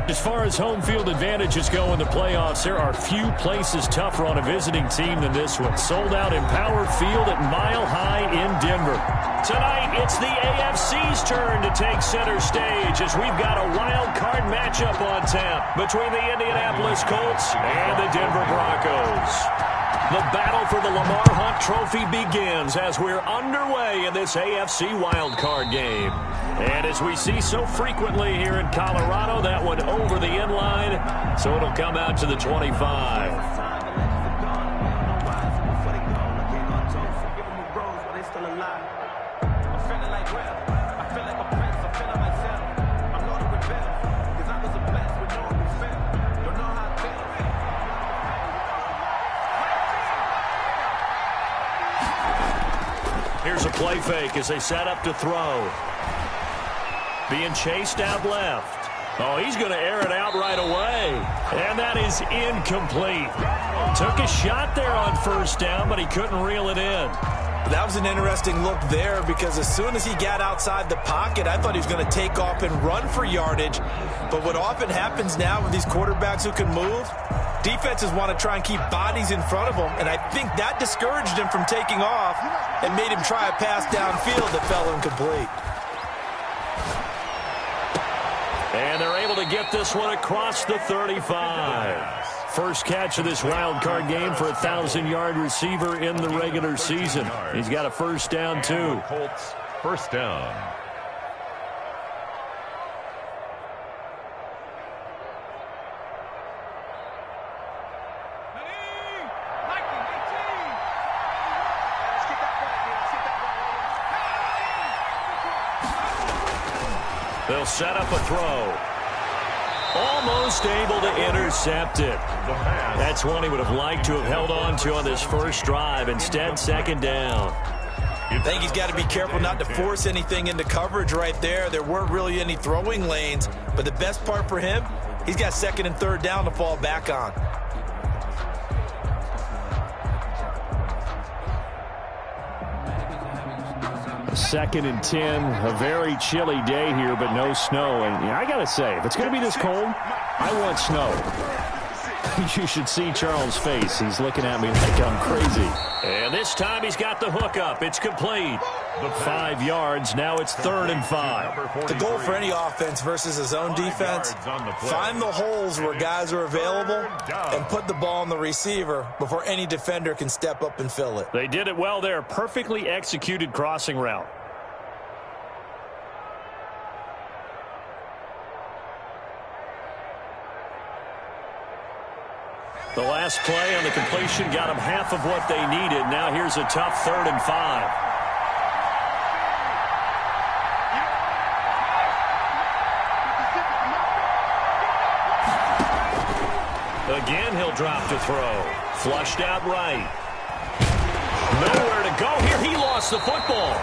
As far as home field advantages go in the playoffs, there are few places tougher on a visiting team than this one. Sold out Empower Field at Mile High in Denver. Tonight, it's the AFC's turn to take center stage as we've got a wild card matchup on tap between the Indianapolis Colts and the Denver Broncos. The battle for the Lamar Hunt Trophy begins as we're underway in this AFC wildcard game. And as we see so frequently here in Colorado, that one over the end line, so it'll come out to the 25. Here's a play fake as they set up to throw. Being chased out left. Oh, he's going to air it out right away. And that is incomplete. Took a shot there on first down, but he couldn't reel it in. That was an interesting look there because as soon as he got outside the pocket, I thought he was going to take off and run for yardage. But what often happens now with these quarterbacks who can move, defenses want to try and keep bodies in front of them, and I think that discouraged him from taking off and made him try a pass downfield that fell incomplete. And they're able to get this one across the 35. First catch of this wild card game for a 1,000-yard receiver in the regular season. He's got a first down, too. Colts, first down. They'll set up a throw. Almost able to intercept it. That's one he would have liked to have held on to on this first drive. Instead, second down. I think he's got to be careful not to force anything into coverage right there. There weren't really any throwing lanes. But the best part for him, he's got second and third down to fall back on. Second and 10, a very chilly day here, but no snow. And I got to say, if it's going to be this cold, I want snow. You should see Charles' face. He's looking at me like I'm crazy. And this time he's got the hook up. It's complete. 5 yards. Now it's 3rd and 5. The goal for any offense versus his own defense, find the holes where guys are available and put the ball on the receiver before any defender can step up and fill it. They did it well there. Perfectly executed crossing route. The last play on the completion got them half of what they needed. Now here's a tough 3rd and 5. Again, he'll drop to throw. Flushed out right. Nowhere to go here. He lost the football.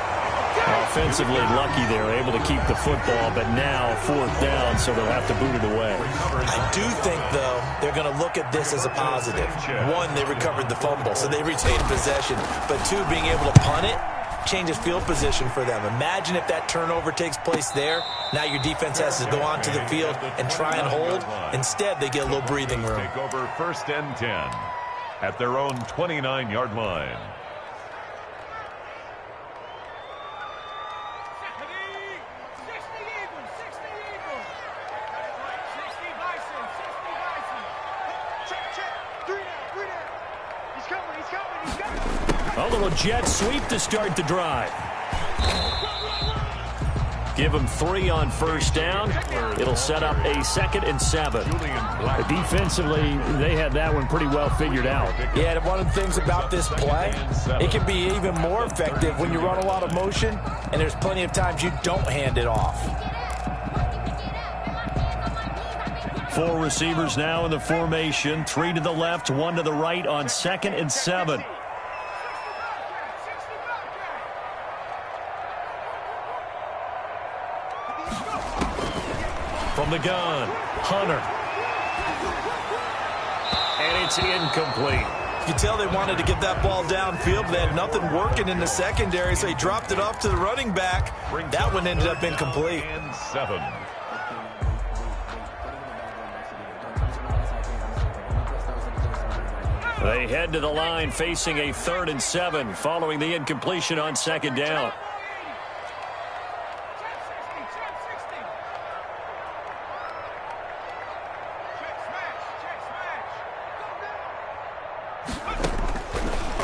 Offensively lucky they're able to keep the football, but now 4th down, so they'll have to boot it away. I do think, though, they're going to look at this as a positive. One, they recovered the fumble, so they retained possession. But two, being able to punt it changes field position for them. Imagine if that turnover takes place there. Now your defense has to go onto the field and try and hold. Instead, they get a little breathing room. Take over 1st and 10 at their own 29-yard line. A little jet sweep to start the drive. Give them 3 on first down. It'll set up a 2nd and 7. Defensively, they had that one pretty well figured out. Yeah, and one of the things about this play, it can be even more effective when you run a lot of motion, and there's plenty of times you don't hand it off. 4 receivers now in the formation. 3 to the left, 1 to the right on 2nd and 7. From the gun, Hunter. And it's incomplete. You can tell they wanted to get that ball downfield, but they had nothing working in the secondary, so he dropped it off to the running back. That one ended up incomplete. And 7. They head to the line facing a 3rd and 7 following the incompletion on 2nd down.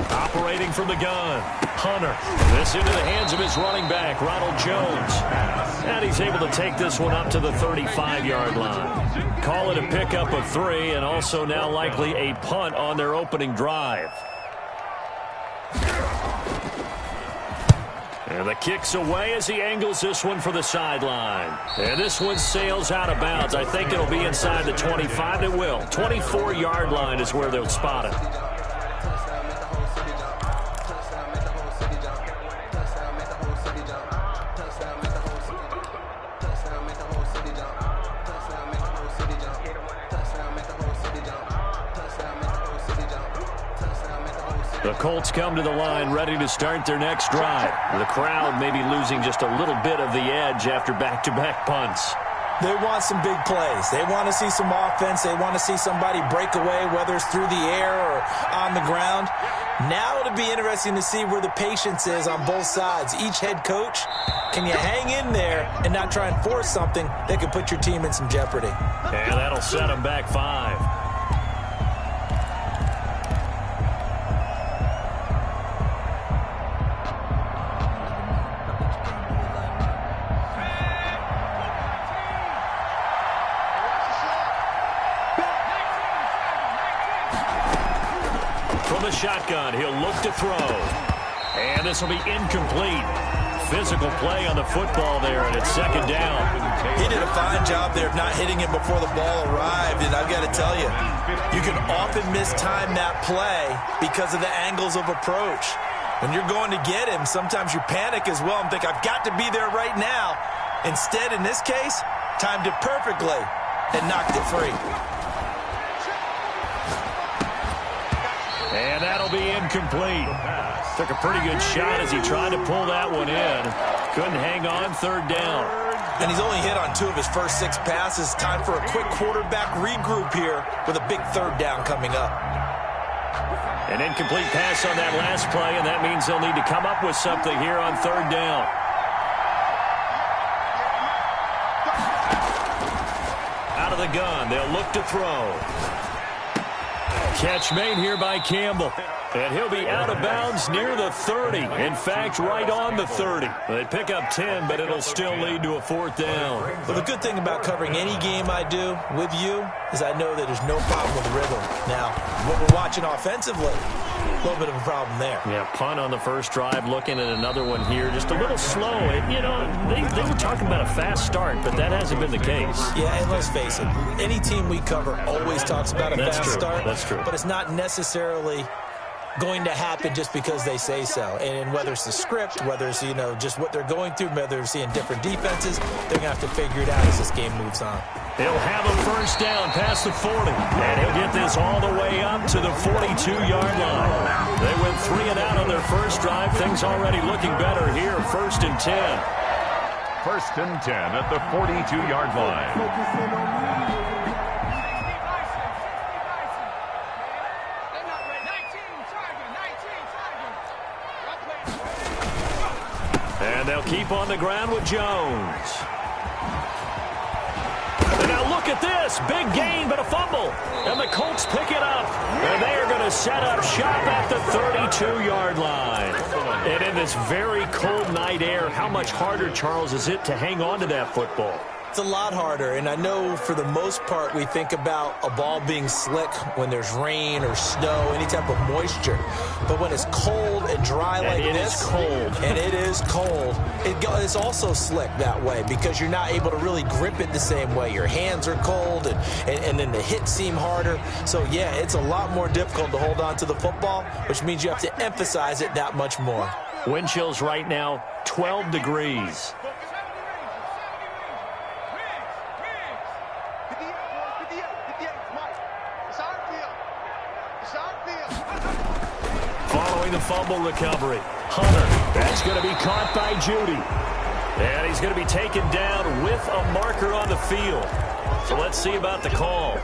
Operating from the gun, Hunter. This into the hands of his running back, Ronald Jones. And he's able to take this one up to the 35-yard line. Call it a pickup of 3, and also now likely a punt on their opening drive. And the kick's away as he angles this one for the sideline. And this one sails out of bounds. I think it'll be inside the 25. It will. 24-yard line is where they'll spot it. The Colts come to the line ready to start their next drive. The crowd may be losing just a little bit of the edge after back-to-back punts. They want some big plays. They want to see some offense. They want to see somebody break away, whether it's through the air or on the ground. Now it'll be interesting to see where the patience is on both sides. Each head coach, can you hang in there and not try and force something that could put your team in some jeopardy? And that'll set them back 5. From the shotgun, he'll look to throw. And this will be incomplete. Physical play on the football there, and it's 2nd down. He did a fine job there of not hitting him before the ball arrived, and I've got to tell you, you can often mistime that play because of the angles of approach. When you're going to get him, sometimes you panic as well and think, I've got to be there right now. Instead, in this case, timed it perfectly and knocked it free. And that'll be incomplete. Took a pretty good shot as he tried to pull that one in. Couldn't hang on, 3rd down. And he's only hit on 2 of his first 6 passes. Time for a quick quarterback regroup here with a big 3rd down coming up. An incomplete pass on that last play, and that means they'll need to come up with something here on 3rd down. Out of the gun, they'll look to throw. Catch made here by Campbell. And he'll be out of bounds near the 30. In fact, right on the 30. They pick up 10, but it'll still lead to a 4th down. Well, the good thing about covering any game I do with you is I know that there's no problem with rhythm. Now, what we're watching offensively, a little bit of a problem there. Yeah, punt on the first drive, looking at another one here. Just a little slow. They were talking about a fast start, but that hasn't been the case. Yeah, and let's face it, any team we cover always talks about a fast start. That's true. But it's not necessarily going to happen just because they say so. And whether it's the script, whether it's, just what they're going through, whether they're seeing different defenses, they're going to have to figure it out as this game moves on. He'll have a 1st down past the 40. And he'll get this all the way up to the 42-yard line. They went 3 and out on their first drive. Things already looking better here. 1st and 10. 1st and 10 at the 42-yard line. And they'll keep on the ground with Jones. And now look at this. Big gain, but a fumble. And the Colts pick it up. And they are going to set up shop at the 32-yard line. And in this very cold night air, how much harder, Charles, is it to hang on to that football? It's a lot harder, and I know for the most part we think about a ball being slick when there's rain or snow, any type of moisture. But when it's cold and dry like this, and it is cold, it's also slick that way because you're not able to really grip it the same way. Your hands are cold, and then the hits seem harder. So, yeah, it's a lot more difficult to hold on to the football, which means you have to emphasize it that much more. Wind chills right now, 12 degrees. Following the fumble recovery, Hunter, that's going to be caught by Judy. And he's going to be taken down with a marker on the field. So let's see about the call.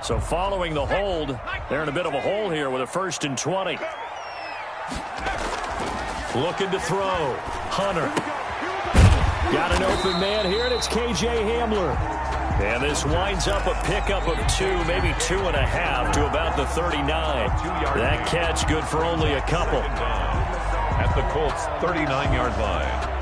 So following the hold, they're in a bit of a hole here with a 1st and 20. Looking to throw. Hunter. Got an open man here, and it's K.J. Hamler. And this winds up a pickup of 2, maybe 2.5 to about the 39. That catch good for only a couple. At the Colts' 39-yard line.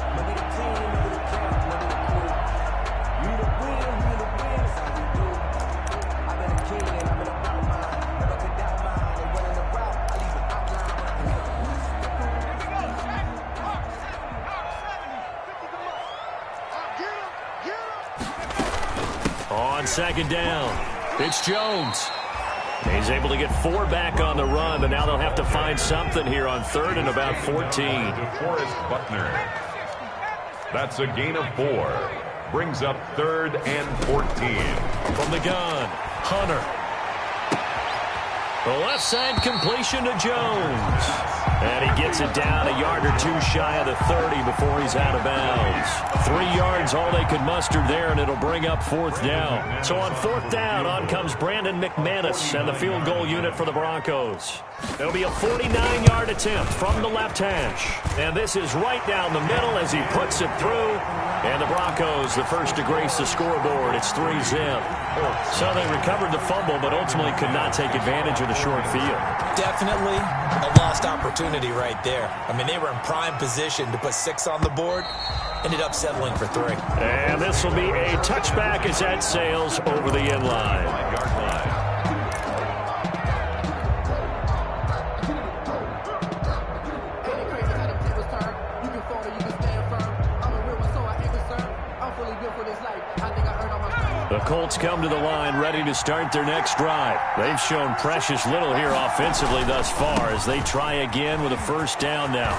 On 2nd down, it's Jones. He's able to get 4 back on the run, but now they'll have to find something here on 3rd and about 14. DeForest Buckner. That's a gain of 4. Brings up 3rd and 14. From the gun, Hunter. The left side completion to Jones. And he gets it down a yard or 2 shy of the 30 before he's out of bounds. 3 yards, all they could muster there, and it'll bring up 4th down. So on 4th down, on comes Brandon McManus and the field goal unit for the Broncos. It'll be a 49-yard attempt from the left hash. And this is right down the middle as he puts it through. And the Broncos, the first to grace the scoreboard. It's 3-zip. So they recovered the fumble, but ultimately could not take advantage of the short field. Definitely a lost opportunity right there. I mean, they were in prime position to put 6 on the board. Ended up settling for 3. And this will be a touchback as that sails over the end line. 9-yard line. The Colts come to the line ready to start their next drive. They've shown precious little here offensively thus far as they try again with a 1st down now.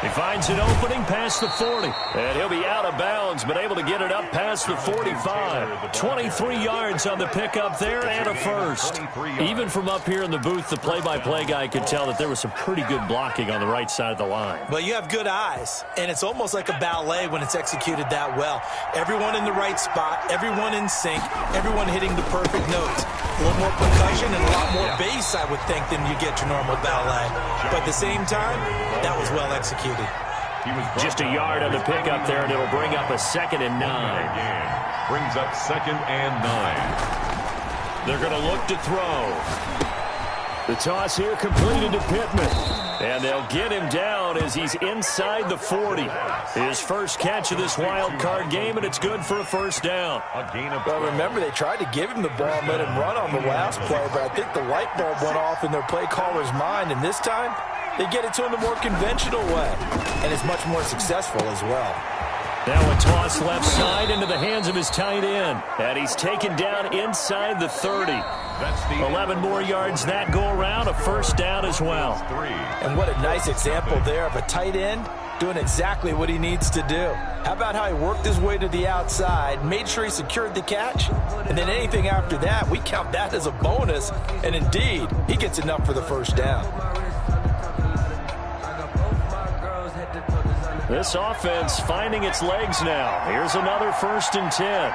He finds an opening past the 40, and he'll be out of bounds, but able to get it up past the 45. 23 yards on the pickup there and a 1st. Even from up here in the booth, the play-by-play guy could tell that there was some pretty good blocking on the right side of the line. Well, you have good eyes, and it's almost like a ballet when it's executed that well. Everyone in the right spot, everyone in sync, everyone hitting the perfect notes. A little more percussion and a lot more bass, I would think, than you get your normal ballet. But at the same time, that was well executed. Just a yard on the pickup there, and it'll bring up a 2nd and 9. Brings up 2nd and 9. They're going to look to throw. The toss here completed to Pittman. And they'll get him down as he's inside the 40. His first catch of this wild card game, and it's good for a 1st down. Well, remember, they tried to give him the ball and let him run on the last play, but I think the light bulb went off in their play caller's mind, and this time they get it to him the more conventional way, and it's much more successful as well. Now a toss left side into the hands of his tight end. And he's taken down inside the 30. 11 more yards that go around, a 1st down as well. And what a nice example there of a tight end doing exactly what he needs to do. How about how he worked his way to the outside, made sure he secured the catch, and then anything after that, we count that as a bonus. And indeed, he gets enough for the 1st down. This offense finding its legs now. Here's another 1st and 10.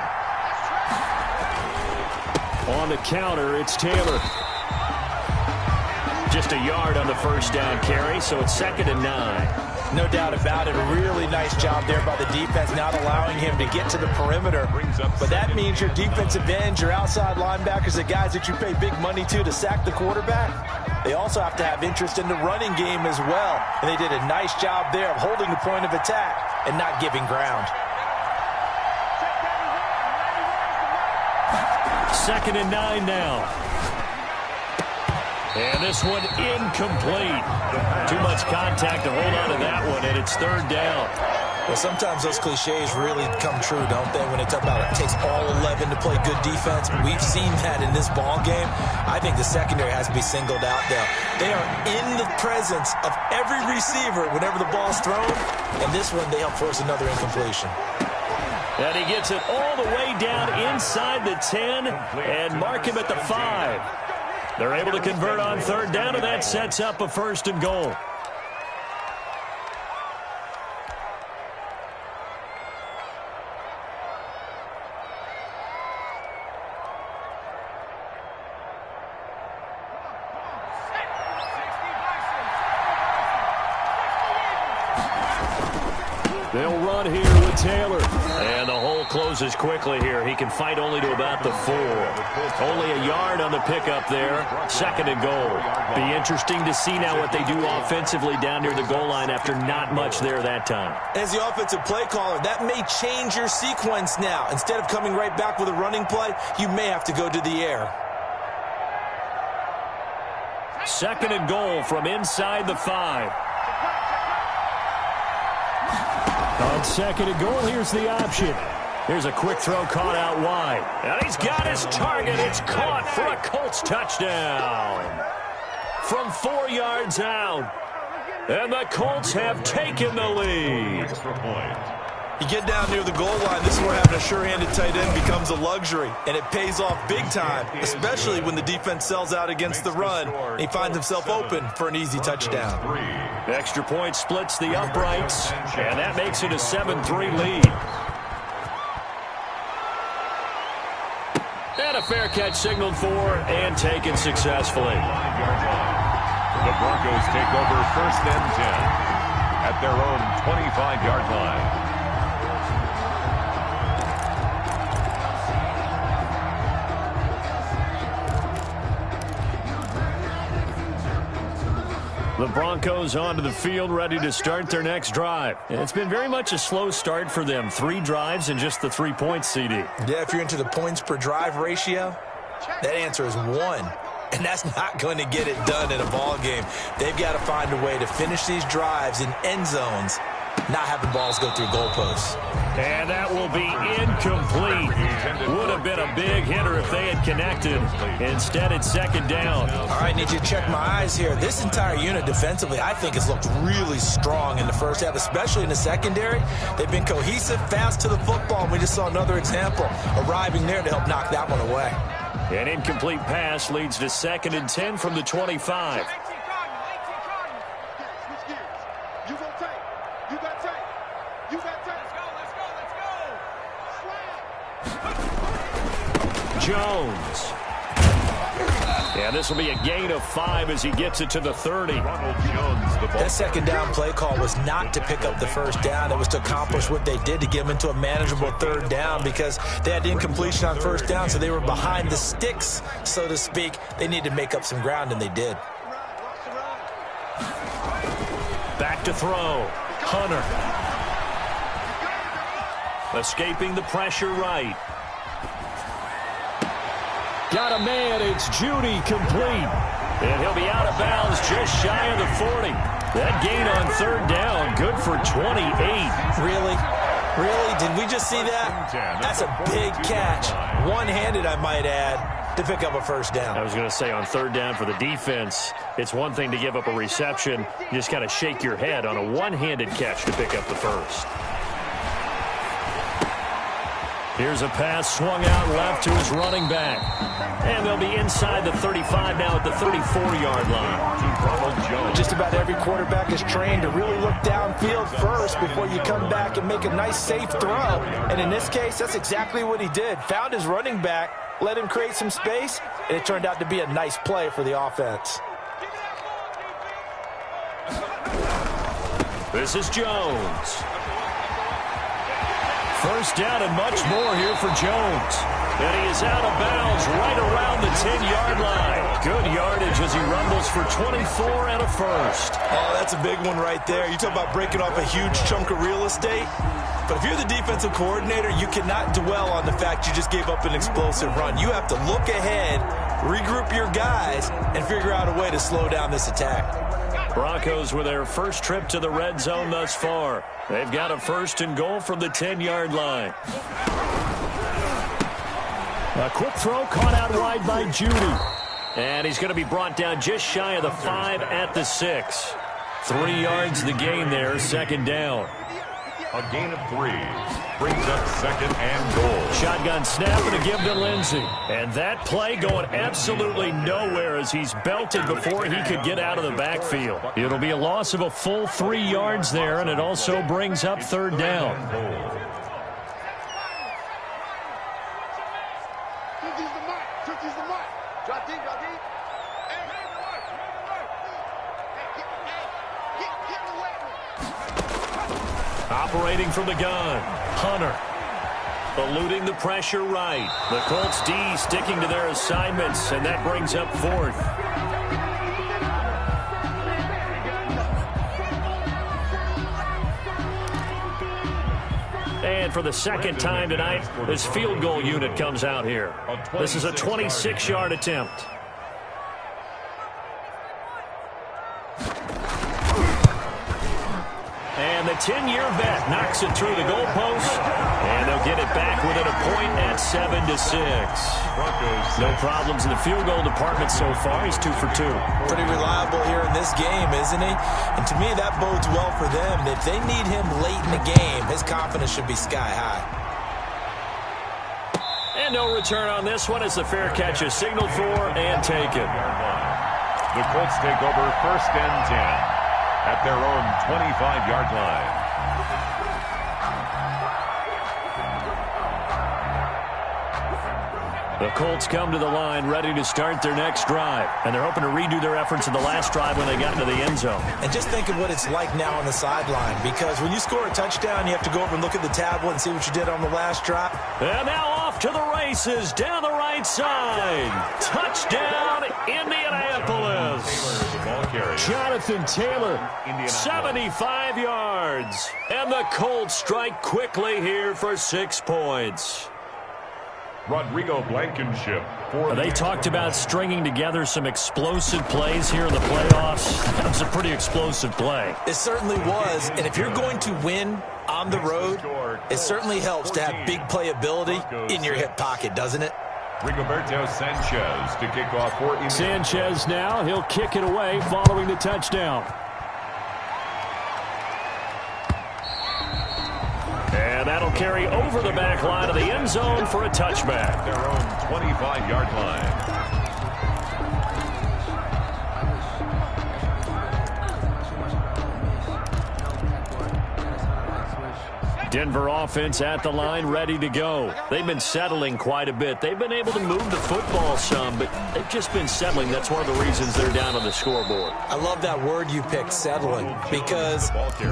On the counter, it's Taylor. Just a yard on the 1st down carry, so it's 2nd and 9. No doubt about it. A really nice job there by the defense, not allowing him to get to the perimeter. But that means your defensive ends, your outside linebackers, the guys that you pay big money to sack the quarterback, they also have to have interest in the running game as well. And they did a nice job there of holding the point of attack and not giving ground. 2nd and 9 now. And this one incomplete. Too much contact to hold on to that one, and it's 3rd down. Well, sometimes those cliches really come true, don't they, when they talk about it takes all 11 to play good defense. We've seen that in this ball game. I think the secondary has to be singled out there. They are in the presence of every receiver whenever the ball's thrown, and this one they help force another incompletion. And he gets it all the way down inside the 10 and mark him at the 5. They're able to convert on 3rd down, and that sets up a 1st and goal. They'll run here with Taylor. And the hole closes quickly here. He can fight only to about the 4. Only a yard on the pickup there. 2nd and goal. Be interesting to see now what they do offensively down near the goal line after not much there that time. As the offensive play caller, that may change your sequence now. Instead of coming right back with a running play, you may have to go to the air. 2nd and goal from inside the 5. On 2nd and goal, here's the option. Here's a quick throw caught out wide. And he's got his target. It's caught for a Colts touchdown. From 4 yards out. And the Colts have taken the lead. You get down near the goal line, this is where having a sure-handed tight end becomes a luxury. And it pays off big time, especially when the defense sells out against the run. And he finds himself open for an easy touchdown. Extra point splits the uprights, and that makes it a 7-3 lead. And a fair catch signaled for and taken successfully. The Broncos take over 1st and 10 at their own 25-yard line. The Broncos onto the field, ready to start their next drive. It's been very much a slow start for them. 3 drives and just the 3 points, CD. Yeah, if you're into the points per drive ratio, that answer is 1. And that's not going to get it done in a ball game. They've got to find a way to finish these drives in end zones, not having balls go through goalposts. And that will be incomplete. Would have been a big hitter if they had connected. Instead, it's 2nd down. All right, need you to check my eyes here. This entire unit defensively, I think, has looked really strong in the first half, especially in the secondary. They've been cohesive, fast to the football, and we just saw another example arriving there to help knock that one away. An incomplete pass leads to 2nd and 10 from the 25. Jones. And this will be a gain of 5 as he gets it to the 30. That 2nd down play call was not to pick up the 1st down. It was to accomplish what they did to get them into a manageable 3rd down because they had incompletion on 1st down, so they were behind the sticks, so to speak. They needed to make up some ground, and they did. Back to throw. Hunter. Escaping the pressure right. Got a man, it's Judy, complete. And he'll be out of bounds just shy of the 40. That gain on 3rd down, good for 28. Really? Really? Did we just see that? That's a big catch. One-handed, I might add, to pick up a 1st down. I was going to say on 3rd down for the defense, it's one thing to give up a reception. You just got to shake your head on a one-handed catch to pick up the 1st. Here's a pass swung out left to his running back. And they'll be inside the 35 now at the 34-yard line. Just about every quarterback is trained to really look downfield first before you come back and make a nice, safe throw. And in this case, that's exactly what he did. Found his running back, let him create some space, and it turned out to be a nice play for the offense. This is Jones. 1st down and much more here for Jones. And he is out of bounds right around the 10-yard line. Good yardage as he rumbles for 24 and a 1st. Oh, that's a big one right there. You talk about breaking off a huge chunk of real estate. But if you're the defensive coordinator, you cannot dwell on the fact you just gave up an explosive run. You have to look ahead, regroup your guys, and figure out a way to slow down this attack. Broncos with their first trip to the red zone thus far. They've got a 1st and goal from the 10-yard line. A quick throw caught out wide by Judy. And he's going to be brought down just shy of the 5 at the 6. 3 yards the gain there, 2nd down. A gain of 3 brings up 2nd and goal. Shotgun snap and a give to Lindsey. And that play going absolutely nowhere as he's belted before he could get out of the backfield. It'll be a loss of a full 3 yards there, and it also brings up 3rd down. Operating from the gun, Hunter. Eluding the pressure right. The Colts D sticking to their assignments, and that brings up 4th. And for the second time tonight, this field goal unit comes out here. This is a 26-yard attempt. And the 10-year vet knocks it through the goalpost, and they'll get it back within a point at 7-6. No problems in the field goal department so far. He's 2 for 2. Pretty reliable here in this game, isn't he? And to me, that bodes well for them. If they need him late in the game, his confidence should be sky high. And no return on this one as the fair catch is signaled for and taken. The Colts take over 1st and 10. At their own 25-yard line. The Colts come to the line ready to start their next drive. And they're hoping to redo their efforts in the last drive when they got into the end zone. And just think of what it's like now on the sideline. Because when you score a touchdown, you have to go over and look at the tablet and see what you did on the last drive. And now off to the races down the right side. Touchdown, Indianapolis. Jonathan Taylor, 75 yards. And the Colts strike quickly here for 6 points. Rodrigo Blankenship. They talked about stringing together some explosive plays here in the playoffs. That was a pretty explosive play. It certainly was. And if you're going to win on the road, it certainly helps to have big playability in your hip pocket, doesn't it? Rigoberto Sanchez to kick off for Indiana. Sanchez now, he'll kick it away following the touchdown. And that'll carry over the back line of the end zone for a touchback. Their own 25-yard line. Denver offense at the line, ready to go. They've been settling quite a bit. They've been able to move the football some, but they've just been settling. That's one of the reasons they're down on the scoreboard. I love that word you picked, settling, because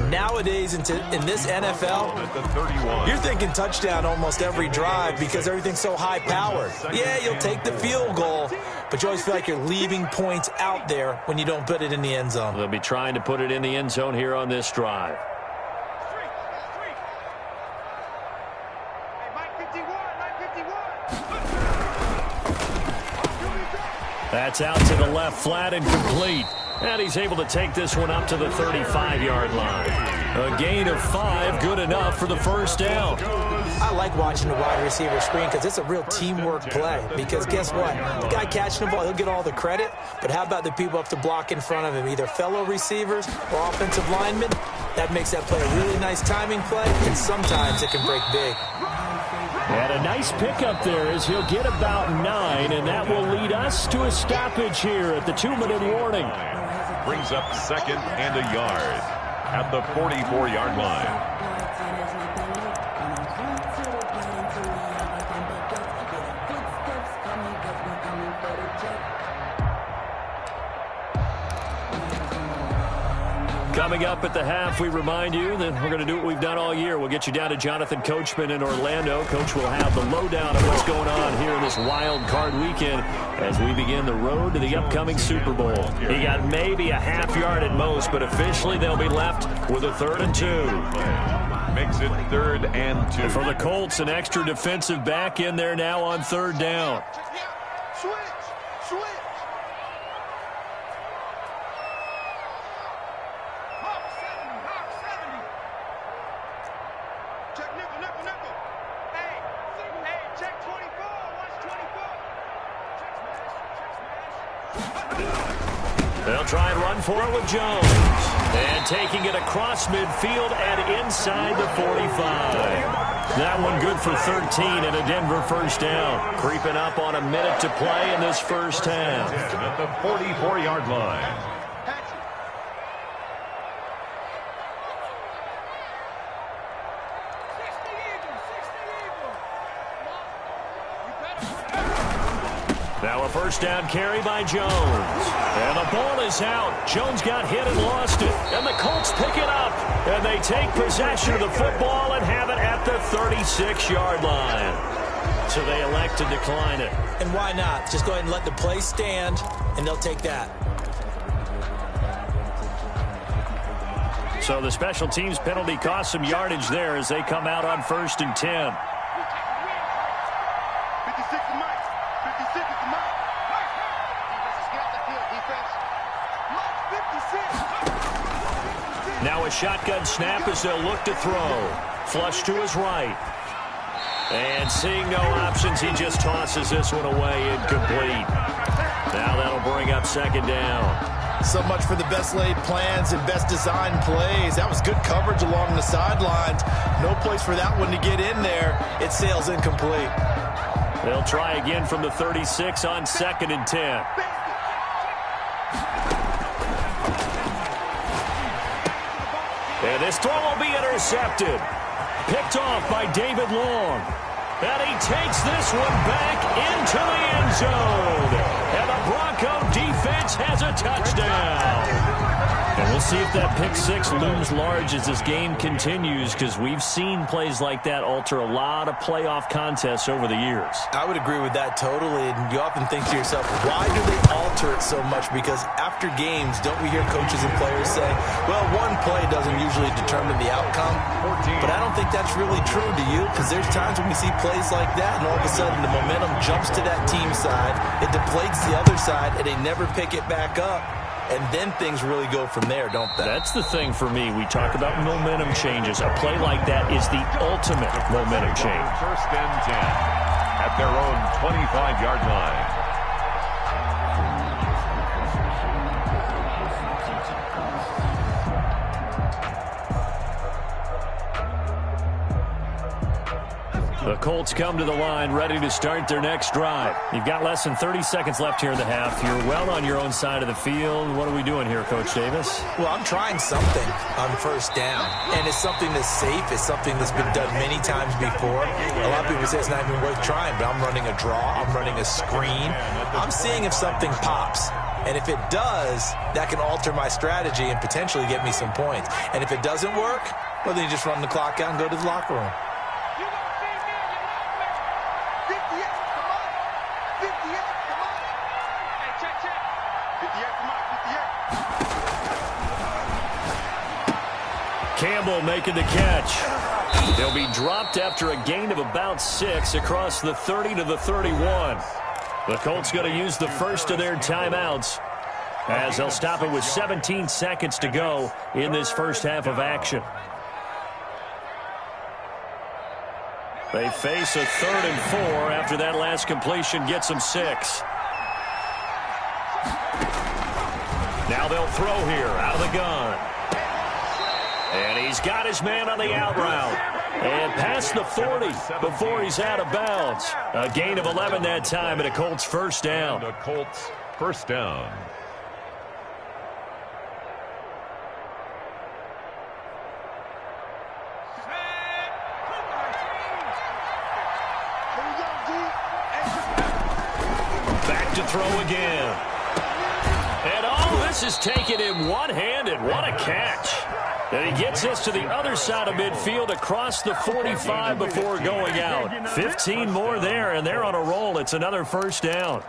nowadays in this NFL, you're thinking touchdown almost every drive because everything's so high-powered. Yeah, you'll take the field goal, but you always feel like you're leaving points out there when you don't put it in the end zone. They'll be trying to put it in the end zone here on this drive. That's out to the left, flat and complete. And he's able to take this one up to the 35-yard line. A gain of 5, good enough for the first down. I like watching the wide receiver screen because it's a real teamwork play. Because guess what? The guy catching the ball, he'll get all the credit. But how about the people up to block in front of him, either fellow receivers or offensive linemen? That makes that play a really nice timing play, and sometimes it can break big. And a nice pickup there as he'll get about 9, and that will lead us to a stoppage here at the 2-minute warning. Brings up 2nd and a yard at the 44-yard line. Coming up at the half, we remind you that we're going to do what we've done all year. We'll get you down to Jonathan Coachman in Orlando. Coach will have the lowdown of what's going on here in this wild card weekend as we begin the road to the upcoming Super Bowl. He got maybe a half yard at most, but officially they'll be left with a 3rd and 2. Makes it 3rd and 2. And for the Colts, an extra defensive back in there now on 3rd down. Switch. They'll try and run for it with Jones. And taking it across midfield and inside the 45. That one good for 13 and a Denver first down. Creeping up on a minute to play in this first half. At the 44-yard line. Now a first down carry by Jones. And the ball is out. Jones got hit and lost it. And the Colts pick it up. And they take possession of the football and have it at the 36-yard line. So they elect to decline it. And why not? Just go ahead and let the play stand, and they'll take that. So the special teams penalty cost some yardage there as they come out on 1st and 10. Now a shotgun snap as they'll look to throw. Flush to his right. And seeing no options, he just tosses this one away, incomplete. Now that'll bring up 2nd down. So much for the best laid plans and best designed plays. That was good coverage along the sidelines. No place for that one to get in there. It sails incomplete. They'll try again from the 36 on 2nd and 10. And this throw will be intercepted. Picked off by David Long. And he takes this one back into the end zone. And the Bronco defense has a touchdown. And we'll see if that pick 6 looms large as this game continues, because we've seen plays like that alter a lot of playoff contests over the years. I would agree with that totally. And you often think to yourself, why do they alter it so much? Because after games, don't we hear coaches and players say, well, one play doesn't usually determine the outcome. But I don't think that's really true, do you? Because there's times when we see plays like that, and all of a sudden the momentum jumps to that team side. It deflates the other side, and they never pick it back up. And then things really go from there, don't they? That's the thing for me. We talk about momentum changes. A play like that is the ultimate momentum change. 1st and 10 at their own 25-yard line. The Colts come to the line ready to start their next drive. You've got less than 30 seconds left here in the half. You're well on your own side of the field. What are we doing here, Coach Davis? Well, I'm trying something on 1st down. And it's something that's safe. It's something that's been done many times before. A lot of people say it's not even worth trying, but I'm running a draw. I'm running a screen. I'm seeing if something pops. And if it does, that can alter my strategy and potentially get me some points. And if it doesn't work, well, then you just run the clock out and go to the locker room. Campbell making the catch. He'll be dropped after a gain of about 6 across the 30 to the 31. The Colts going to use the first of their timeouts as they'll stop it with 17 seconds to go in this first half of action. They face a 3rd and 4 after that last completion gets them 6. Now they'll throw here out of the gun. And he's got his man on the out route. And past the 40 before he's out of bounds. A gain of 11 that time and a Colts first down. The Colts first down. Back to throw again. And all this is taken in one-handed. What a catch. And he gets this to the other side of midfield across the 45 before going out. 15 more there, and they're on a roll. It's another first down.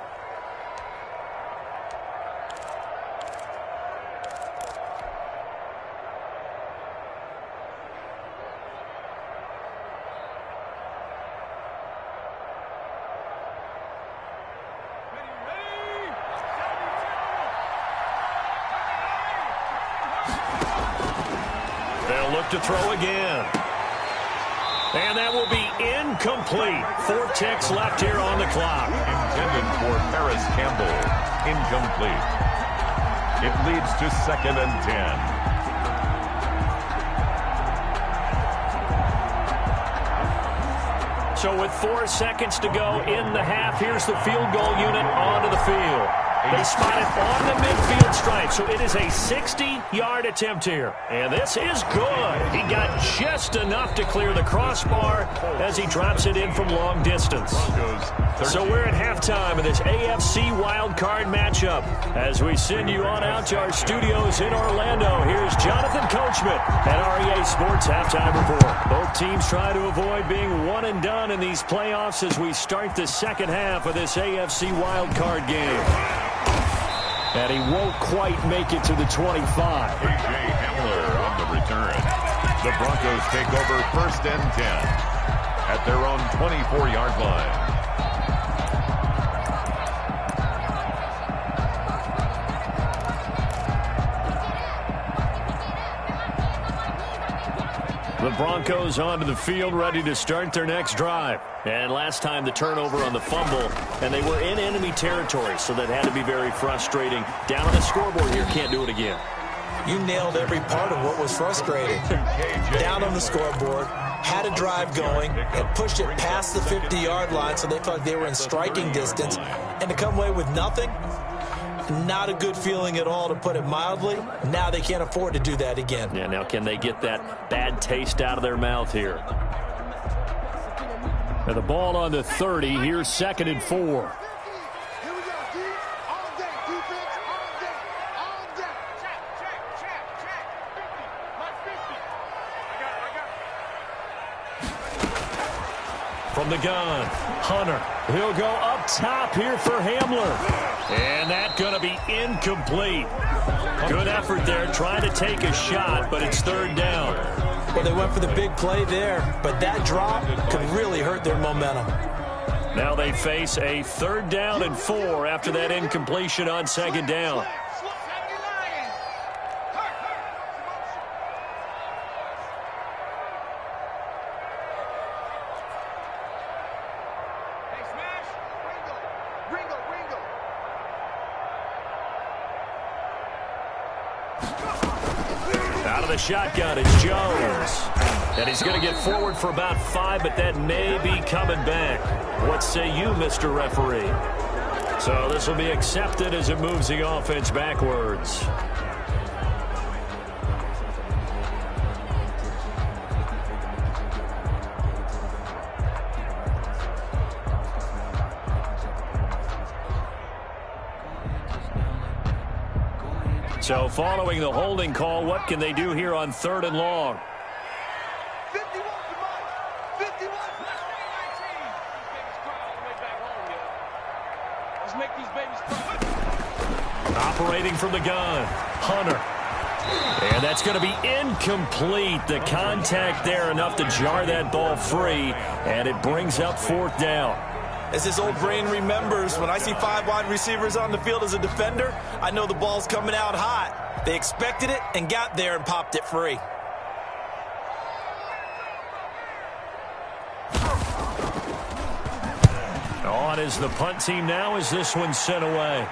To throw again. And that will be incomplete. 4 ticks left here on the clock. Intended for Paris Campbell. Incomplete. It leads to 2nd and 10. So with 4 seconds to go in the half, here's the field goal unit onto the field. They spot it on the midfield stripe, so it is a 60-yard attempt here. And this is good. He got just enough to clear the crossbar as he drops it in from long distance. So we're at halftime of this AFC wildcard matchup. As we send you on out to our studios in Orlando, here's Jonathan Coachman at REA Sports Halftime Report. Both teams try to avoid being one and done in these playoffs as we start the second half of this AFC wildcard game. And he won't quite make it to the 25. A.J. Hamler on the return. The Broncos take over 1st and 10 at their own 24-yard line. The Broncos onto the field, ready to start their next drive. And last time the turnover on the fumble, and they were in enemy territory, so that had to be very frustrating. Down on the scoreboard here, can't do it again. You nailed every part of what was frustrating. Down on the scoreboard, had a drive going, and pushed it past the 50-yard line so they felt like they were in striking distance. And to come away with nothing, not a good feeling at all, to put it mildly. Now they can't afford to do that again. Yeah, now can they get that bad taste out of their mouth here? And the ball on the 30. Here's 2nd and 4. From the gun, Hunter. He'll go up top here for Hamler. And that's going to be incomplete. Good effort there, trying to take a shot, but it's 3rd down. Well, they went for the big play there, but that drop could really hurt their momentum. Now they face a 3rd down and 4 after that incompletion on 2nd down. Out of the shotgun is Jones. And he's going to get forward for about 5, but that may be coming back. What say you, Mr. Referee? So this will be accepted as it moves the offense backwards. So following the holding call, what can they do here on 3rd and long? 51 to Mike. 51 plus 19. Let's make these babies cry. Operating from the gun, Hunter. And that's going to be incomplete. The contact there enough to jar that ball free, and it brings up 4th down. As his old brain remembers, when I see 5 wide receivers on the field as a defender, I know the ball's coming out hot. They expected it and got there and popped it free. On is the punt team now as this one's sent away.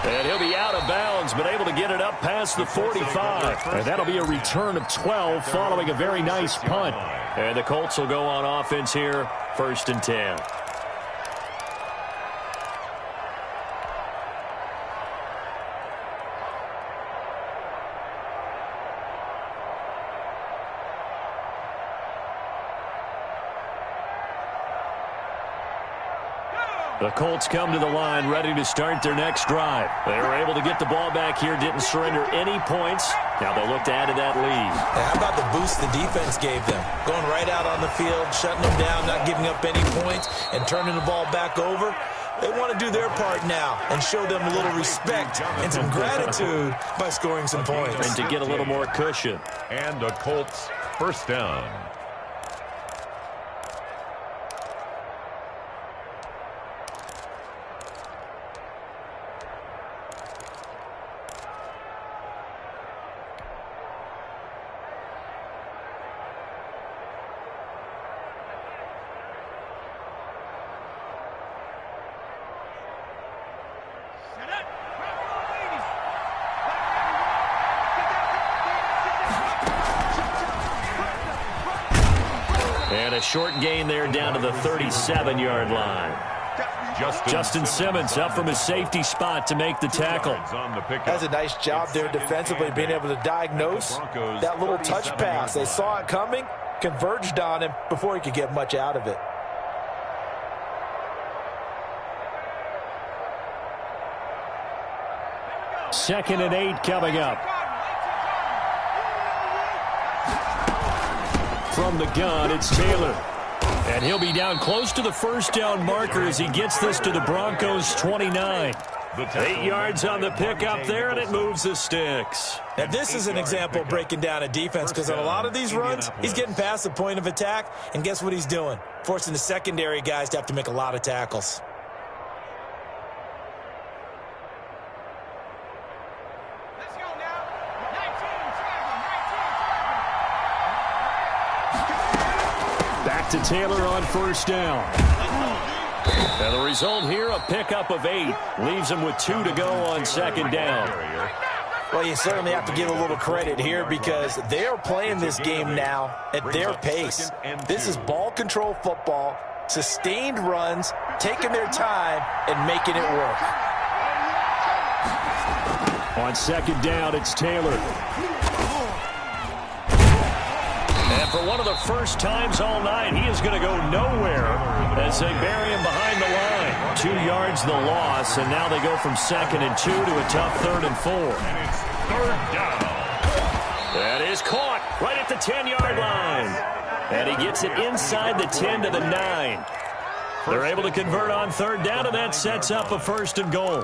And he'll be out of bounds, but able to get it up past the 45. And that'll be a return of 12 following a very nice punt. And the Colts will go on offense here, 1st and 10. The Colts come to the line ready to start their next drive. They were able to get the ball back here, didn't surrender any points. Now they'll look to add to that lead. How about the boost the defense gave them? Going right out on the field, shutting them down, not giving up any points, and turning the ball back over. They want to do their part now and show them a little respect and some gratitude by scoring some points. And to get a little more cushion. And the Colts 1st down. And a short gain there down to the 37-yard line. Justin Simmons up from his safety spot to make the tackle. That's a nice job there defensively, being able to diagnose that little touch pass. They saw it coming, converged on him before he could get much out of it. Second and 8 coming up. From the gun, it's Taylor. And he'll be down close to the first down marker as he gets this to the Broncos' 29. 8 yards on the pickup there, and it moves the sticks. And this is an example of breaking down a defense, because on a lot of these runs, he's getting past the point of attack, and guess what he's doing? Forcing the secondary guys to have to make a lot of tackles. Back to Taylor on first down. And the result here, a pickup of 8. Leaves him with 2 to go on second down. Well, you certainly have to give a little credit here, because they are playing this game now at their pace. This is ball control football, sustained runs, taking their time, and making it work. On second down, it's Taylor. And for one of the first times all night, he is going to go nowhere as they bury him behind the line. 2 yards the loss, and now they go from 2nd and 2 to a tough 3rd and 4. And it's 3rd down. That is caught right at the 10-yard line. And he gets it inside the 10 to the 9. They're able to convert on 3rd down, and that sets up a 1st and goal.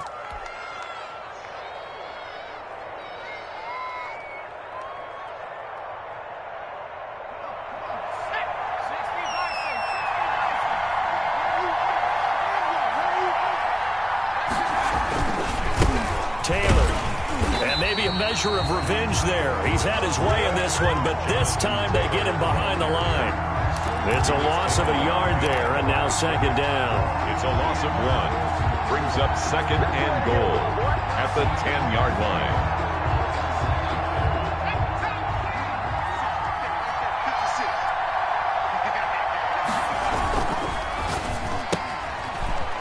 Measure of revenge there. He's had his way in this one, but this time they get him behind the line. It's a loss of a yard there, and now 2nd down. It's a loss of 1. Brings up 2nd and goal at the 10-yard line.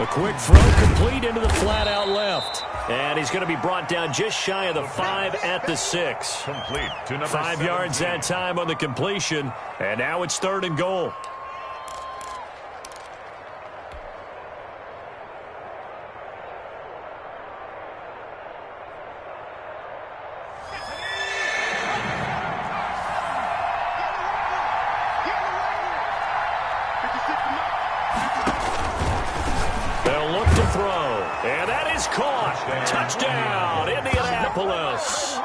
A quick throw complete into the flat out left. And he's going to be brought down just shy of the 5 at the 6. Complete to number 5 yards that time on the completion. And now it's 3rd and goal. They'll look to throw. And that is caught. Touchdown, Indianapolis.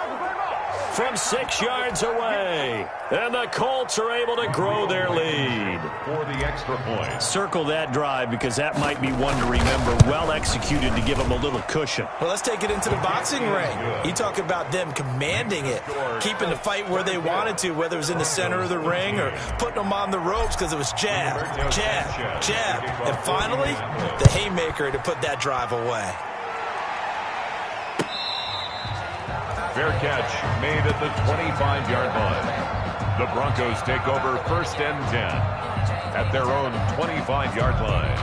From 6 yards away. And the Colts are able to grow their lead. For the extra point. Circle that drive, because that might be one to remember. Well executed to give them a little cushion. Well, let's take it into the boxing ring. You talk about them commanding it, keeping the fight where they wanted to, whether it was in the center of the ring or putting them on the ropes, because it was jab, jab, jab. And finally, the haymaker to put that drive away. Fair catch made at the 25-yard line. The Broncos take over 1st and 10 at their own 25-yard line.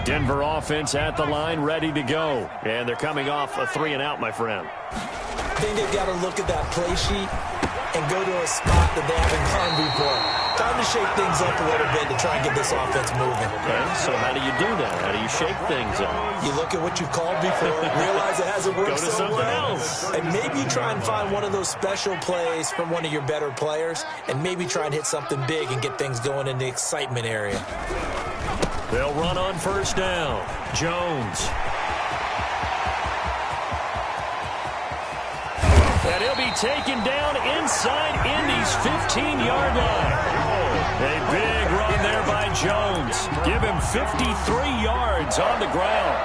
Denver offense at the line, ready to go. And they're coming off a 3-and-out, my friend. I think they've got to look at that play sheet and go to a spot that they haven't gone before. Time to shake things up a little bit to try and get this offense moving. Okay, so how do you do that? How do you shake things up? You look at what you've called before, realize it hasn't worked Go to so something well, else. and maybe you try and find one of those special plays from one of your better players, and maybe try and hit something big and get things going in the excitement area. They'll run on 1st down. Jones. And he'll be taken down inside Indy's 15-yard line. A big run there by Jones. Give him 53 yards on the ground.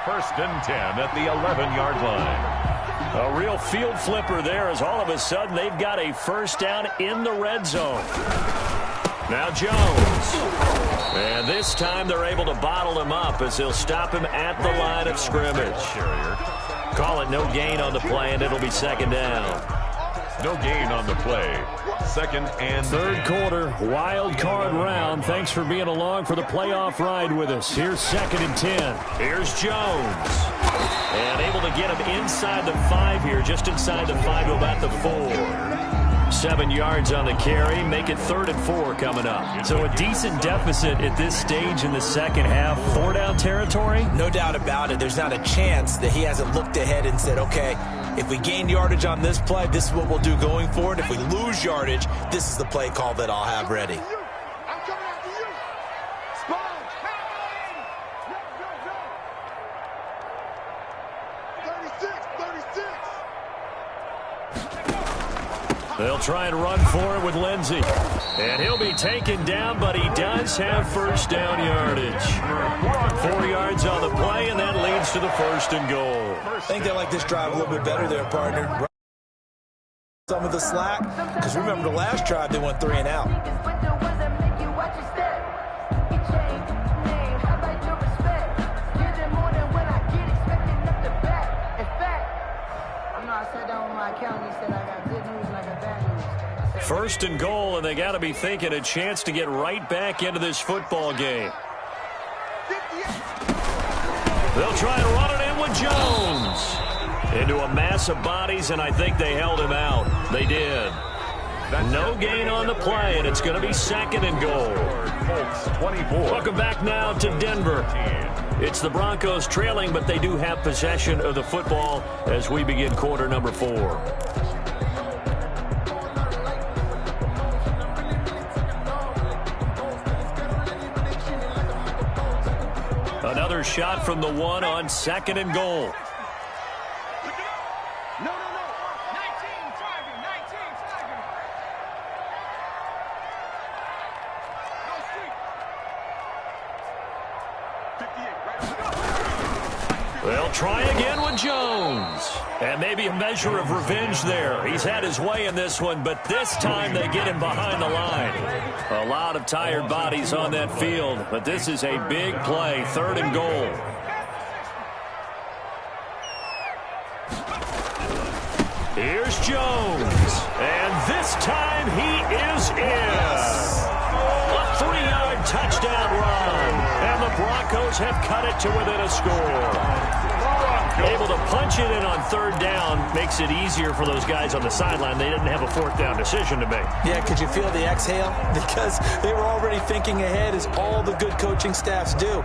1st and 10 at the 11-yard line. A real field flipper there, as all of a sudden they've got a 1st down in the red zone. Now Jones. And this time they're able to bottle him up as they'll stop him at the line of scrimmage. Call it no gain on the play, and it'll be second down. No gain on the play. Second and Third quarter, wild card round. Thanks for being along for the playoff ride with us. Here's second and 10. Here's Jones. And able to get him inside the 5 here, just inside the 5 to about the 4. 7 yards on the carry, make it 3rd and 4 coming up. So a decent deficit at this stage in the second half. 4-down territory? No doubt about it. There's not a chance that he hasn't looked ahead and said, okay, if we gain yardage on this play, this is what we'll do going forward. If we lose yardage, this is the play call that I'll have ready. I'm coming after you. Sponge. 36. They'll try and run for it with Lindsey. And he'll be taken down, but he does have first down yardage. 4 yards on the play, and that leads to the 1st and goal. I think they like this drive a little bit better there, partner. Some of the slack, because remember the last drive they went 3 and out. First and goal, and they got to be thinking a chance to get right back into this football game. They'll try and run it in with Jones. Into a mass of bodies, and I think they held him out. They did. No gain on the play, and it's going to be second and goal. 24. Welcome back now to Denver. It's the Broncos trailing, but they do have possession of the football as we begin quarter number 4. Another shot from the 1 on second and goal. No. 19 target. 19 target. Go street. 58. Right. They'll try again with Jones. And maybe a measure of revenge there. He's had his way in this one, but this time they get him behind the line. A lot of tired bodies on that field, but this is a big play, 3rd and goal. Here's Jones. And this time he is in. A 3-yard touchdown run. And the Broncos have cut it to within a score. Able to punch it in on 3rd down makes it easier for those guys on the sideline. They didn't have a 4th down decision to make. Yeah, could you feel the exhale? Because they were already thinking ahead, as all the good coaching staffs do.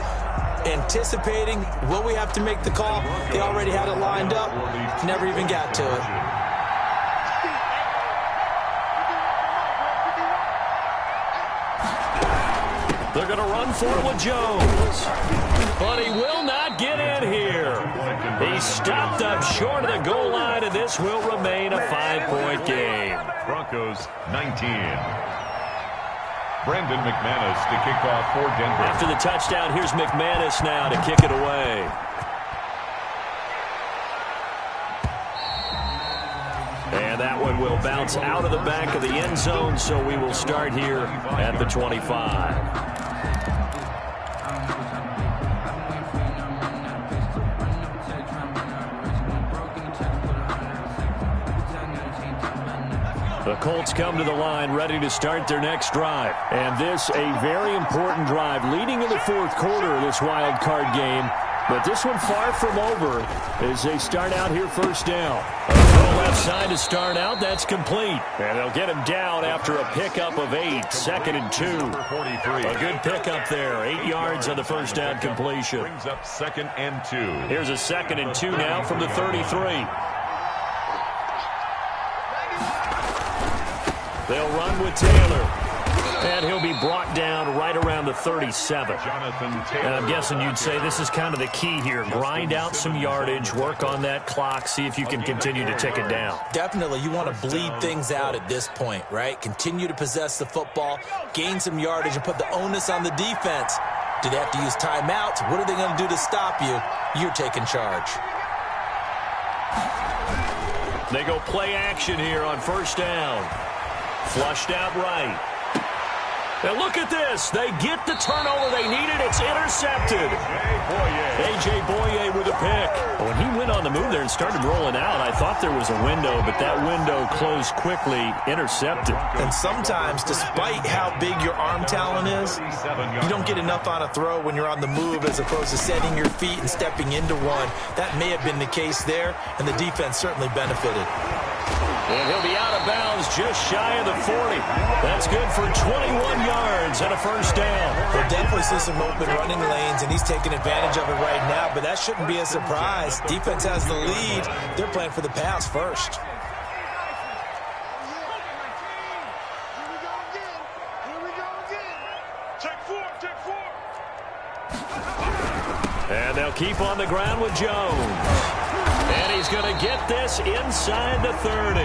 Anticipating what we have to make the call. They already had it lined up. Never even got to it. They're going to run for it with Jones. But he will not get in here. He's stopped up short of the goal line, and this will remain a 5-point game. Broncos 19. Brandon McManus to kick off for Denver. After the touchdown, here's McManus now to kick it away. And that one will bounce out of the back of the end zone, so we will start here at the 25. The Colts come to the line ready to start their next drive. And this a very important drive leading in the 4th quarter of this wild card game. But this one far from over as they start out here 1st down. A left side to start out. That's complete. And they'll get him down after a pickup of 8. 2nd and 2. 43. A good pickup there. 8 yards on the 1st down completion. Brings up 2nd and 2. Here's a 2nd and 2 now from the 33. They'll run with Taylor. And he'll be brought down right around the 37. Jonathan Taylor. And I'm guessing you'd say this is kind of the key here. Grind out some yardage, work on that clock, see if you can continue to tick it down. Definitely, you want to bleed things out at this point, right? Continue to possess the football, gain some yardage, and put the onus on the defense. Do they have to use timeouts? What are they going to do to stop you? You're taking charge. They go play action here on 1st down. Flushed out right. And look at this. They get the turnover they needed. It's intercepted. A.J. Boye with a pick. When he went on the move there, and started rolling out. I thought there was a window, but that window closed quickly, intercepted. And sometimes, despite how big your arm talent is, you don't get enough on a throw when you're on the move as opposed to setting your feet and stepping into one. That may have been the case there, and the defense certainly benefited. And he'll be out of bounds just shy of the 40. That's good for 21 yards and a first down. We'll definitely see some open running lanes, and he's taking advantage of it right now, but that shouldn't be a surprise. Defense has the lead. They're playing for the pass first. And they'll keep on the ground with Jones. And he's going to get this inside the 30.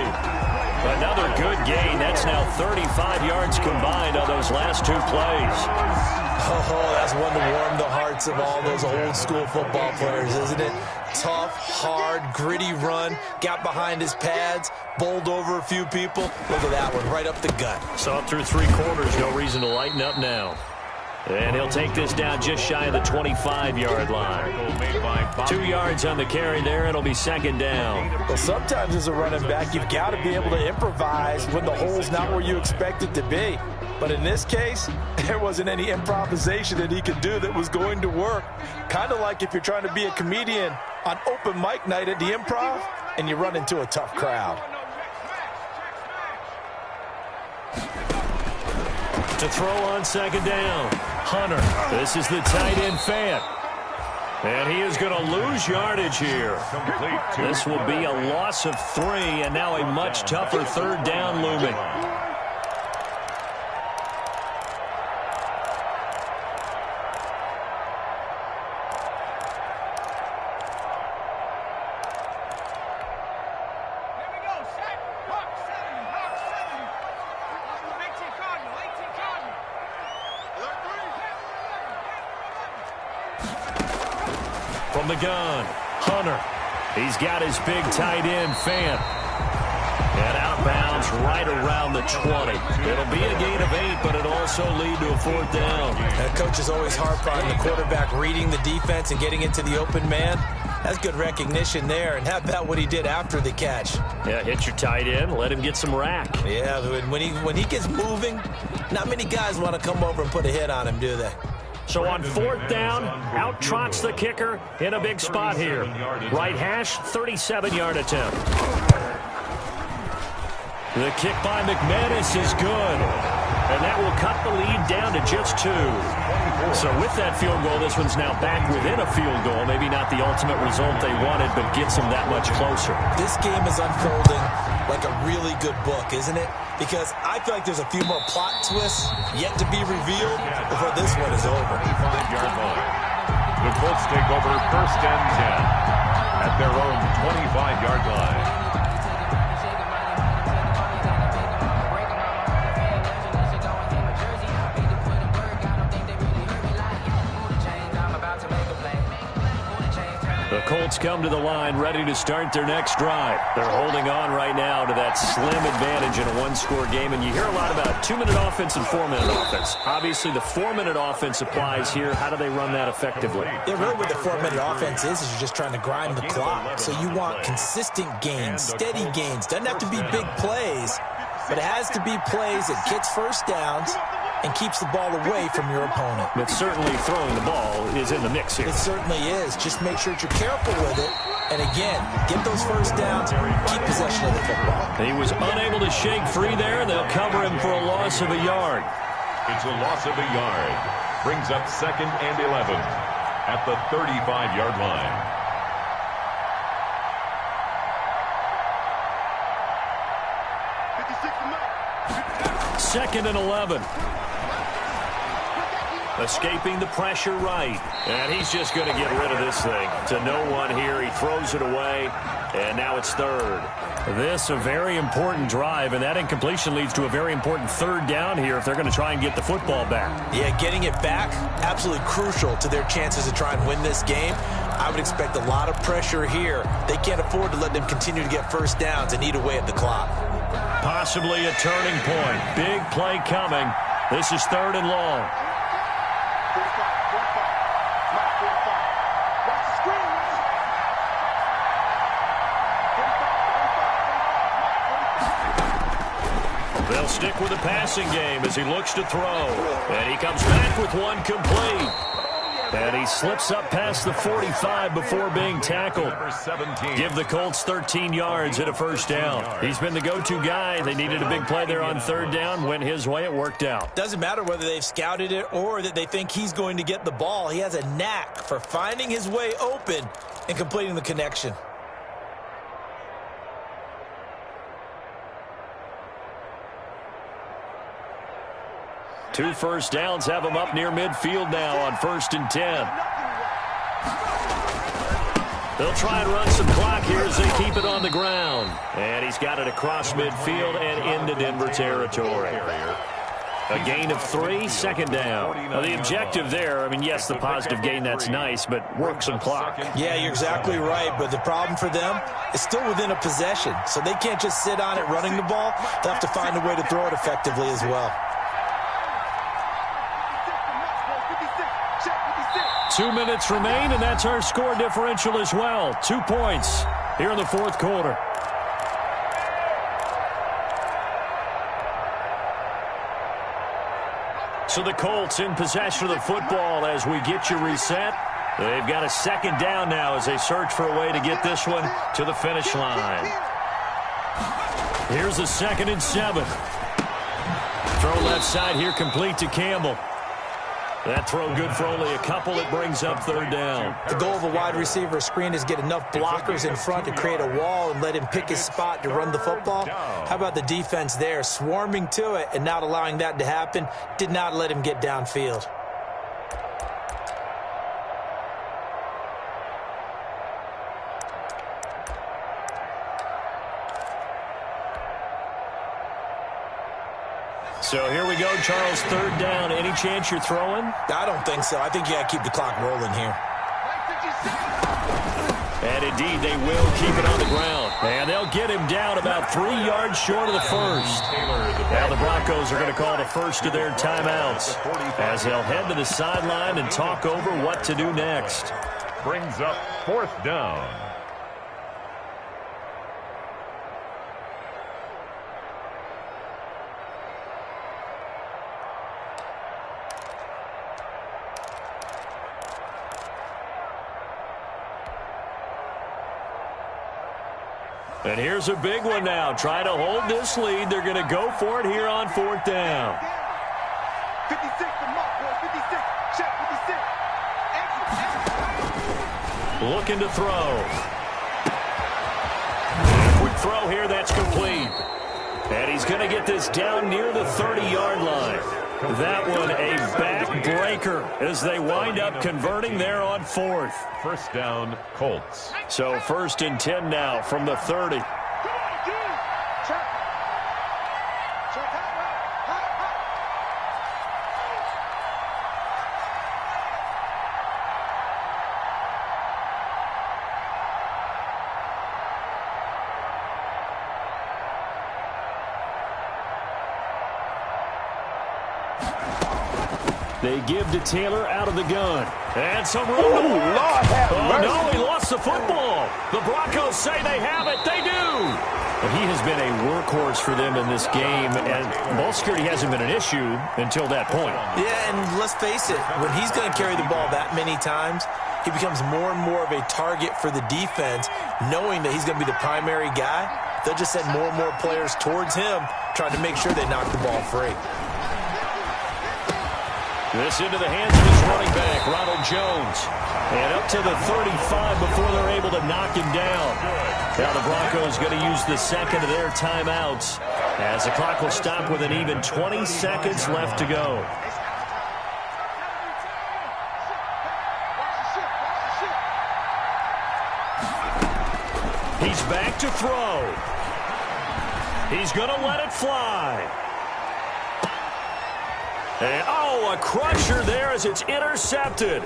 Another good gain. That's now 35 yards combined on those last two plays. Oh, that's one to warm the hearts of all those old school football players, isn't it? Tough, hard, gritty run. Got behind his pads, bowled over a few people. Look at that one, right up the gut. Saw it through three quarters. No reason to lighten up now. And he'll take this down just shy of the 25-yard line. 2 yards on the carry there. It'll be second down. Well, sometimes as a running back, you've got to be able to improvise when the hole's not where you expect it to be. But in this case, there wasn't any improvisation that he could do that was going to work. Kind of like if you're trying to be a comedian on open mic night at the Improv and you run into a tough crowd. To throw on second down, Hunter. This is the tight end, Fant. And he is going to lose yardage here. This will be a loss of 3, and now a much tougher third down looming. From the gun, Hunter. He's got his big tight end, Fant. And out of bounds right around the 20. It'll be a gain of 8, but it'll also lead to a fourth down. That coach is always harp on the quarterback reading the defense and getting into the open man. That's good recognition there. And how about what he did after the catch? Yeah, hit your tight end, let him get some rack. Yeah, when he gets moving, not many guys want to come over and put a hit on him, do they? So on fourth down, out trots the kicker in a big spot here. Right hash, 37-yard attempt. The kick by McManus is good. And that will cut the lead down to just 2. So with that field goal, this one's now back within a field goal. Maybe not the ultimate result they wanted, but gets them that much closer. This game is unfolding like a really good book, isn't it? Because I feel like there's a few more plot twists yet to be revealed before this one is over. 25-yard line. The Colts take over first and 10 at their own 25-yard line. The Colts come to the line ready to start their next drive. They're holding on right now to that slim advantage in a one-score game. And you hear a lot about 2-minute offense and 4-minute offense. Obviously, the 4-minute offense applies here. How do they run that effectively? Yeah, really what the 4-minute offense is you're just trying to grind the clock. So you want consistent gains, steady gains. Doesn't have to be big plays, but it has to be plays that gets first downs and keeps the ball away from your opponent. But certainly throwing the ball is in the mix here. It certainly is. Just make sure that you're careful with it. And again, get those first downs, keep possession of the football. He was unable to shake free there. They'll cover him for a loss of a yard. It's a loss of a yard. Brings up second and 11 at the 35-yard line. Second and 11. Escaping the pressure right. And he's just going to get rid of this thing. To no one here. He throws it away. And now it's third. This a very important drive. And that incompletion leads to a very important third down here if they're going to try and get the football back. Yeah, getting it back, absolutely crucial to their chances to try and win this game. I would expect a lot of pressure here. They can't afford to let them continue to get first downs and eat away at the clock. Possibly a turning point. Big play coming. This is third and long. They'll stick with the passing game as he looks to throw. And he comes back with one complete. And he slips up past the 45 before being tackled. Give the Colts 13 yards and a first down. He's been the go-to guy. They needed a big play there on third down. Went his way. It worked out. Doesn't matter whether they've scouted it or that they think he's going to get the ball. He has a knack for finding his way open and completing the connection. Two first downs have him up near midfield now on 1st and 10. They'll try and run some clock here as they keep it on the ground. And he's got it across midfield and into Denver territory. A gain of 3, second down. Now, the objective there, I mean, yes, the positive gain, that's nice, but work some clock. Yeah, you're exactly right, but the problem for them is still within a possession. So they can't just sit on it running the ball. They'll have to find a way to throw it effectively as well. 2 minutes remain, and that's our score differential as well. 2 points here in the fourth quarter. So the Colts in possession of the football as we get you reset. They've got a second down now as they search for a way to get this one to the finish line. Here's a 2nd and 7. Throw left side here complete to Campbell. That throw good for only a couple. It brings up third down. The goal of a wide receiver screen is get enough blockers in front to create a wall and let him pick his spot to run the football. How about the defense there, swarming to it and not allowing that to happen? Did not let him get downfield. So here we go, Charles, third down. Any chance you're throwing? I don't think so. I think you got to keep the clock rolling here. And indeed, they will keep it on the ground. And they'll get him down about 3 yards short of the first. Now the Broncos are going to call the first of their timeouts as they'll head to the sideline and talk over what to do next. Brings up 4th down. And here's a big one now. Try to hold this lead. They're going to go for it here on 4th down. 56, the mark, boy. 56. Check 56. Looking to throw. And a quick throw here. That's complete. And he's going to get this down near the 30-yard line. That one a backbreaker as they wind up converting there on 4th. First down, Colts. So 1st and 10 now from the 30. Come on, dude. Check. Check. Hot. They give to Taylor out of the gun. And some room to work. Oh, no, he lost the football. The Broncos say they have it. They do. But he has been a workhorse for them in this game, and ball security hasn't been an issue until that point. Yeah, and let's face it, when he's going to carry the ball that many times, he becomes more and more of a target for the defense, knowing that he's going to be the primary guy. They'll just send more and more players towards him, trying to make sure they knock the ball free. This into the hands of his running back, Ronald Jones. And up to the 35 before they're able to knock him down. Now the Broncos going to use the second of their timeouts as the clock will stop with an even 20 seconds left to go. He's back to throw. He's going to let it fly. And, oh, a crusher there as it's intercepted.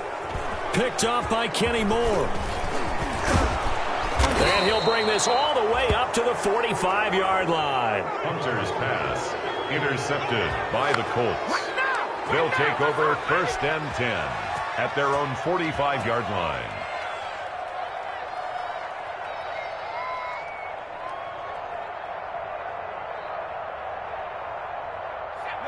Picked off by Kenny Moore. And he'll bring this all the way up to the 45-yard line. Hunter's pass intercepted by the Colts. They'll take over 1st and 10 at their own 45-yard line.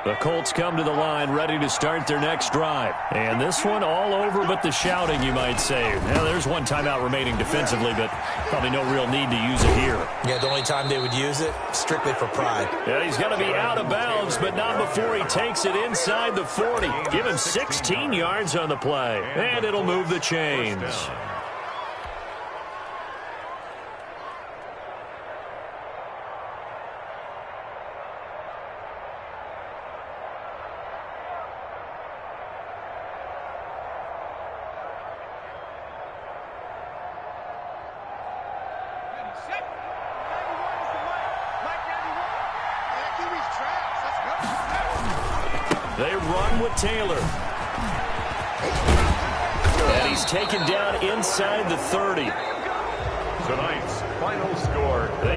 The Colts come to the line ready to start their next drive. And this one all over but the shouting, you might say. Now, there's one timeout remaining defensively, but probably no real need to use it here. Yeah, the only time they would use it, strictly for pride. Yeah, he's going to be out of bounds, but not before he takes it inside the 40. Give him 16 yards on the play, and it'll move the chains. They run with Taylor. And he's taken down inside the 30. Tonight's final score.